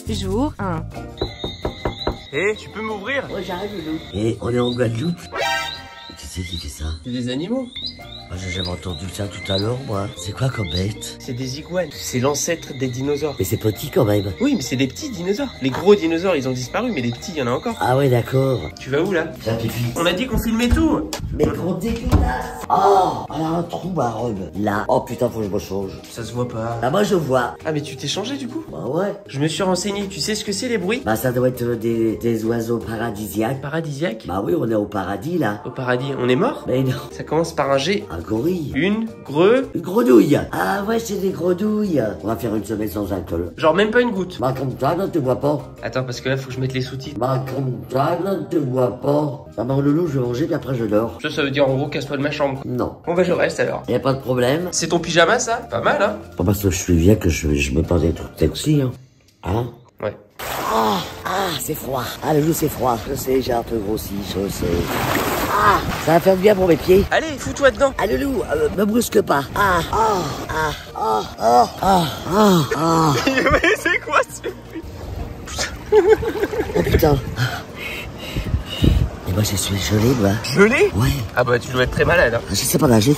Jour 1. Hé, tu peux m'ouvrir? Ouais, j'arrive, Loulou. Et on est en Guadeloupe. Qui c'est qui fait ça? C'est des animaux. Moi, j'ai jamais entendu ça tout à l'heure, moi. C'est quoi comme bête? C'est des iguanes. C'est l'ancêtre des dinosaures. Mais c'est petit quand même. Oui, mais c'est des petits dinosaures. Les gros dinosaures, ils ont disparu, mais les petits, il y en a encore. Ah ouais, d'accord. Tu vas où là? Fais un pipi. On a dit qu'on filmait tout. Mais gros dégueulasse. Oh, elle a un trou, ma robe. Là. Oh putain, faut que je me change. Ça se voit pas. Bah moi, je vois. Ah, mais tu t'es changé du coup? Bah ouais. Je me suis renseigné. Tu sais ce que c'est les bruits? Bah ça doit être des oiseaux paradisiaques. Paradisiaque? Bah oui, on est au paradis, là. Au paradis, on est mort? Mais non. Ça commence par un G. Un gorille. Une grenouille. Ah ouais, c'est des grenouilles. On va faire une semaine sans alcool. Genre même pas une goutte. Bah comme ça, ne te vois pas. Attends, parce que là, faut que je mette les sous-titres. Bah comme ça, ne te vois pas. Ah bah Loulou, je vais manger, puis après je dors. Ça veut dire en gros casse-toi de ma chambre. Non. Bon bah je reste alors. Y a pas de problème. C'est ton pyjama ça? Pas mal hein? Pas parce que je suis vieux que je me parle des trucs sexy, hein. Hein? Ouais. Ah, c'est froid. Ah, le loup, c'est froid. Je sais, j'ai un peu grossi, je sais. Ah, ça va faire du bien pour mes pieds. Allez, fous-toi dedans. Ah, le loup, me brusque pas. Mais c'est quoi ce... Oh putain. Et moi, je suis gelé, moi. Gelé? Ouais. Ah bah tu dois être très malade hein. Je sais pas nager.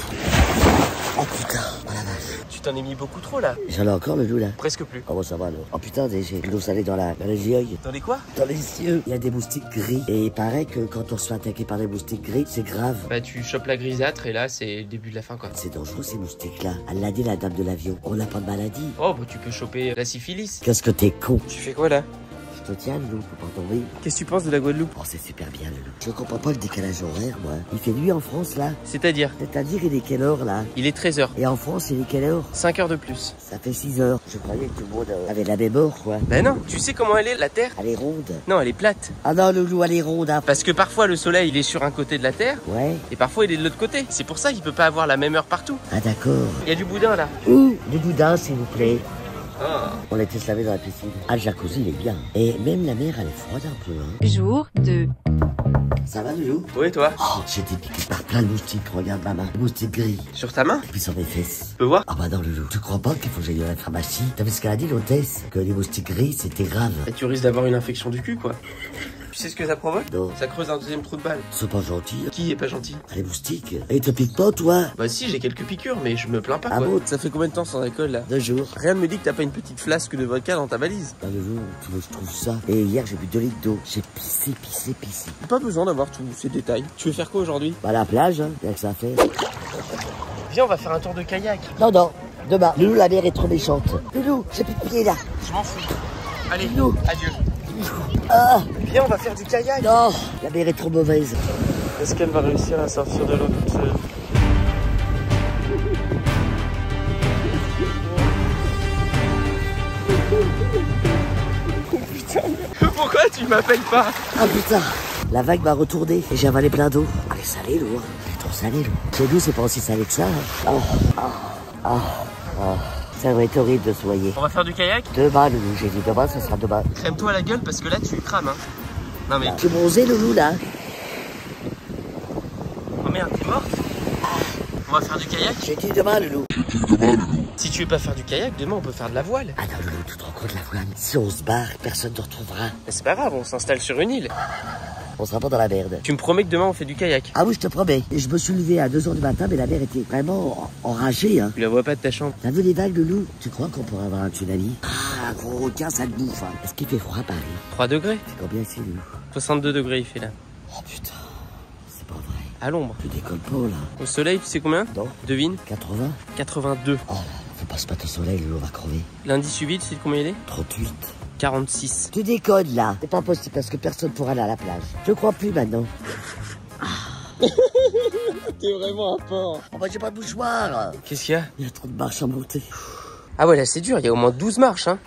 Oh putain, oh la vache. Tu t'en es mis beaucoup trop là. J'en ai encore le loup là. Presque plus. Oh bon, ça va là. Oh putain, j'ai de l'eau salée dans les yeux. Dans les quoi? Dans les yeux. Il y a des moustiques gris. Et il paraît que quand on se fait attaquer par des moustiques gris, c'est grave. Bah tu chopes la grisâtre et là c'est le début de la fin quoi. C'est dangereux ces moustiques là. Elle l'a dit la dame de l'avion. On n'a pas de maladie. Oh bah tu peux choper la syphilis. Qu'est-ce que t'es con. Tu fais quoi là? Je te tiens le loup pour pas tomber. Qu'est-ce que tu penses de la Guadeloupe? Oh c'est super bien le loup. Je comprends pas le décalage horaire moi. Il fait nuit en France là. C'est-à-dire? C'est-à-dire il est quelle heure là? Il est 13h. Et en France il est quelle heure? 5 heures de plus. Ça fait 6 heures. Je croyais que tout le monde avait la même heure quoi. Bah non, tu sais comment elle est la Terre? Elle est ronde. Non, elle est plate. Ah non le loup elle est ronde hein. Parce que parfois le soleil il est sur un côté de la Terre Ouais. et parfois il est de l'autre côté. C'est pour ça qu'il peut pas avoir la même heure partout. Ah d'accord. Il y a du boudin là. Ouh, du boudin s'il vous plaît. Ah. On était se laver dans la piscine. Ah le jacuzzi il est bien. Et même la mer elle est froide un peu hein. Jour 2. Ça va le loup? Oui toi? Oh j'ai été piqué par plein de moustiques. Regarde ma main. Moustiques gris. Sur ta main? Et puis sur mes fesses. Tu peux voir? Ah bah non le loup. Tu crois pas qu'il faut que j'aille à la pharmacie? T'as vu ce qu'elle a dit l'hôtesse? Que les moustiques gris c'était grave. Et tu risques d'avoir une infection du cul quoi. Tu sais ce que ça provoque? Non. Ça creuse un deuxième trou de balle. C'est pas gentil. Qui est pas gentil? Ah, les moustiques. Et ils te piquent pas toi? Bah si, j'ai quelques piqûres, mais je me plains pas Ah quoi. bon? Ça fait combien de temps sans alcool là? 2 jours. Rien ne me dit que t'as pas une petite flasque de vodka dans ta valise. Ah le loup, tu veux que je trouve ça? Et hier j'ai bu 2 litres d'eau. J'ai pissé. Pas besoin d'avoir tous ces détails. Tu veux faire quoi aujourd'hui? Bah la plage, hein. Bien que ça fait. Viens, on va faire un tour de kayak. Non, demain. Loulou, la mer est trop méchante. Loulou, j'ai plus de pied là. Je m'en fous. Allez, Non. adieu. Ah, Viens, on va faire du kayak. non, la mer est trop mauvaise. Est-ce qu'elle va réussir à sortir de l'eau toute seule? Oh putain. Pourquoi tu m'appelles pas? Ah putain, la vague m'a retourné et j'ai avalé plein d'eau. Ah, elle est salée l'eau, hein. Elle est trop salée l'eau. Chez nous, c'est pas aussi salé que ça. Hein. Ça va être horrible de se noyer. On va faire du kayak? Demain, Loulou, j'ai dit demain, ça sera demain. Crème-toi la gueule parce que là tu crames hein. Non mais... Tu es bronzé, Loulou, là? Oh merde, t'es morte? On va faire du kayak? J'ai dit demain, Loulou. Si tu veux pas faire du kayak, demain on peut faire de la voile. Ah non, Loulou, tu te rends compte de la voile? Si on se barre, personne ne retrouvera. Mais c'est pas grave, on s'installe sur une île. On sera pas dans la merde. Tu me promets que demain on fait du kayak? Ah oui, je te promets. Et je me suis levé à 2 h du matin, mais la mer était vraiment enragée, hein. Tu la vois pas de ta chambre? T'as vu les vagues, Loulou? Tu crois qu'on pourrait avoir un tsunami? Ah, gros requin, ça te bouffe, hein. Est-ce qu'il fait froid à Paris? 3 degrés? C'est combien ici, Loulou? 62 degrés il fait là. Oh putain, c'est pas vrai. À l'ombre. Tu décolles pas, là. Au soleil, tu sais combien? Non. Devine. 80? 82. Oh, faut pas se mettre au soleil, Loulou, on va crever. L'indice UV, tu sais combien il est? 38. 46. Tu déconnes, là. C'est pas possible parce que personne pourra aller à la plage. Je crois plus maintenant. T'es vraiment un porc. Oh, bah, j'ai pas de mouchoir. Qu'est-ce qu'il y a? Il y a trop de marches à monter. Ah ouais, là c'est dur, il y a au moins 12 marches, hein.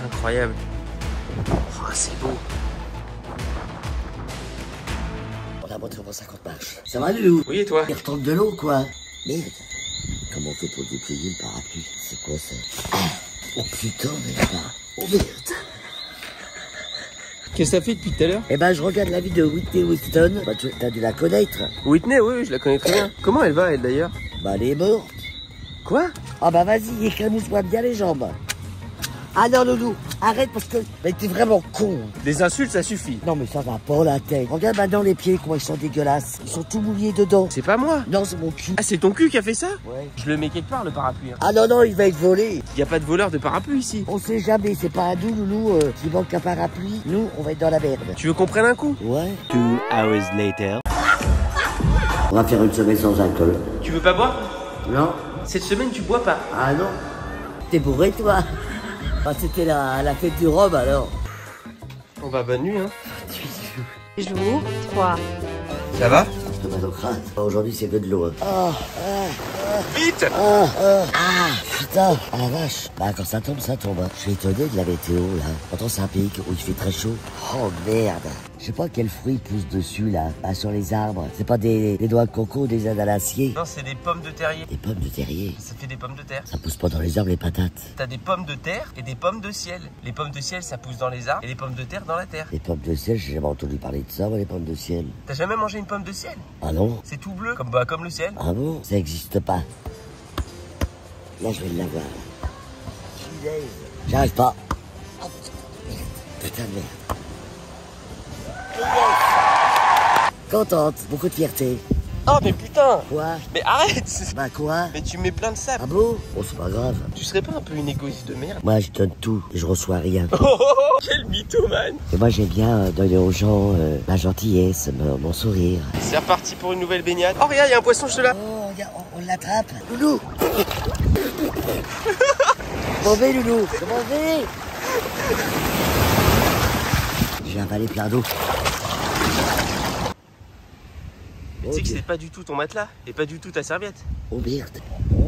Incroyable. Oh, c'est beau. On a monté au moins 50 marches. Ça va, Loulou? Oui, et toi? Il retombe de l'eau, quoi. Merde. Comment on fait pour déployer le parapluie? C'est quoi ça? Ah. Oh putain, merde. Oh merde. Qu'est-ce que ça fait depuis tout à l'heure? Eh ben, je regarde la vie de Whitney Houston. Bah, tu as dû la connaître. Whitney, oui, je la connais très bien. Comment elle va, elle, d'ailleurs? Bah, elle est morte. Quoi? Ah bah vas-y, éclabousse-moi bien les jambes. Ah non, Loulou, arrête parce que... Mais t'es vraiment con. Des insultes, ça suffit. Non mais ça va pas la tête. Regarde maintenant les pieds, comment ils sont dégueulasses. Ils sont tout mouillés dedans. C'est pas moi. Non, c'est mon cul. Ah, c'est ton cul qui a fait ça? Ouais. Je le mets quelque part, le parapluie. Hein. Ah non, non, il va être volé. Y a pas de voleur de parapluie ici. On sait jamais, c'est pas à nous, Loulou, qui manque un parapluie. Nous, on va être dans la merde. Tu veux qu'on prenne un coup? Ouais. 2 hours later. On va faire une semaine sans alcool. Tu veux pas boire? Non. Cette semaine, tu bois pas. Ah non. T'es bourré, toi? Ah, c'était la fête du rhum, alors. Bon bah, bonne nuit, hein. Jour 3. Ça va? Je te mets au crâne. Aujourd'hui, c'est que de l'eau. Hein. Vite! Putain, ah la vache. Bah, quand ça tombe, ça tombe. Hein. Je suis étonné de la météo, là. Pourtant, c'est un pays où il fait très chaud. Oh, merde. Je sais pas quels fruits poussent dessus, là. Bah, sur les arbres. C'est pas des doigts de coco ou des ananas-aciers. Non, c'est des pommes de terrier. Des pommes de terrier. Ça fait des pommes de terre. Ça pousse pas dans les arbres, les patates. T'as des pommes de terre et des pommes de ciel. Les pommes de ciel, ça pousse dans les arbres et les pommes de terre dans la terre. Les pommes de ciel, j'ai jamais entendu parler de ça, moi, les pommes de ciel. T'as jamais mangé une pomme de ciel? Ah non? C'est tout bleu, comme le ciel. Ah bon? Ça existe pas. Là, je vais l'avoir. Punaise. J'arrive pas. Oh, merde. Putain de merde. Contente, beaucoup de fierté. Oh mais putain! Quoi? Mais arrête! Bah quoi? Mais tu mets plein de sable. Ah bon? Oh, c'est pas grave. Tu serais pas un peu une égoïste de merde? Moi, je donne tout et je reçois rien. Oh, oh, oh, quel mythomane! Et moi, j'aime bien donner aux gens ma gentillesse, mon sourire. C'est reparti pour une nouvelle baignade. Oh regarde, il y a un poisson, je te la... Oh, regarde, on l'attrape. Loulou! M'en vais, Loulou! Je m'en vais! J'ai avalé plein d'eau. Mais tu sais que c'est pas du tout ton matelas et pas du tout ta serviette. Oh merde. Oh,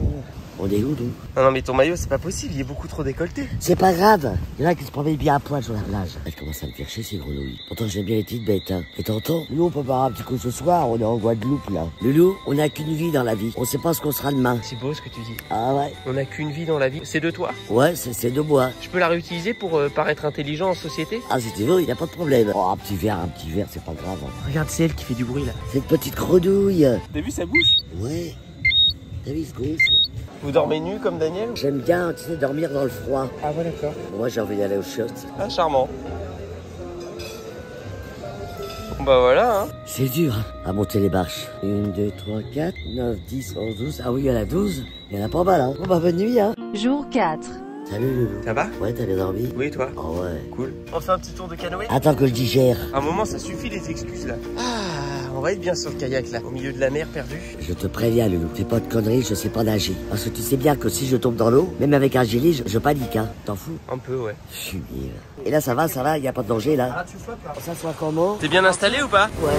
on est où, nous? Non mais ton maillot c'est pas possible, il est beaucoup trop décolleté. C'est pas grave. Il y en a qui se promènent bien à poil sur la plage. Elle commence à me faire chier, ces grenouilles. Pourtant, j'aime bien les petites bêtes, hein. Et t'entends? Nous, on peut boire un petit coup ce soir, on est en Guadeloupe, là. Loulou, on n'a qu'une vie dans la vie. On sait pas ce qu'on sera demain. C'est beau ce que tu dis. Ah ouais? On a qu'une vie dans la vie. C'est de toi. Ouais, c'est de moi. Je peux la réutiliser pour paraître intelligent en société? Ah, si tu veux, il n'y a pas de problème. Oh, un petit verre, c'est pas grave. Hein. Regarde, c'est elle qui fait du bruit là. Cette petite grenouille. T'as vu sa bouche? Ouais. T'as vu ce gonfle? Vous dormez nu comme Daniel? J'aime bien, tu sais, dormir dans le froid. Ah ouais d'accord. Bon, moi, j'ai envie d'aller aux chiottes. Ah charmant. Bon bah voilà hein. C'est dur, hein, à monter les marches. 1, 2, 3, 4, 9, 10, 11, 12. Ah oui, il y en a 12. Il y en a pas mal, hein. Bon bah, bonne nuit, hein. Jour 4. Salut, Loulou. Ça va? Ouais, t'as bien dormi? Oui toi? Oh ouais. Cool. On fait un petit tour de canoë? Attends que je digère. Un moment ça suffit les excuses là. Ah, on va être bien sur le kayak là, au milieu de la mer perdu. Je te préviens, Loulou. Fais pas de conneries, je sais pas nager. Parce que tu sais bien que si je tombe dans l'eau, même avec un gilet, je panique, hein. T'en fous? Un peu ouais. Fumier. Et là, ça va, y a pas de danger, là. Ah tu flottes là. On s'assoit comment? T'es bien installé ou pas? Ouais.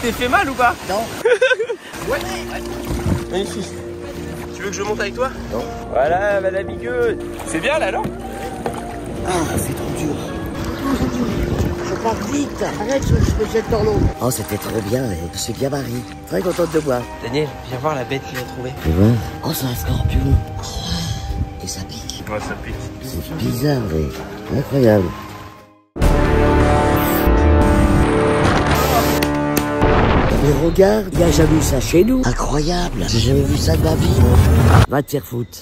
T'es fait mal ou pas? Non. Ouais. Magnifique. Tu veux que je monte avec toi? Non. Voilà, madame Miguel. C'est bien là, non? Ah, c'est trop dur. Je pars vite. Arrête, je me jette dans l'eau. Oh, c'était trop bien, et je suis bien marié. Très contente de moi. Daniel, viens voir la bête qu'il a trouvée. Tu vois? Oh, c'est un scorpion. Oh, ouais. Et ça pique. Ouais, ça pique. C'est bizarre, mais incroyable. Mais regarde, il n'y a jamais eu ça chez nous. Incroyable. J'ai jamais vu ça de ma vie. Va te faire foutre.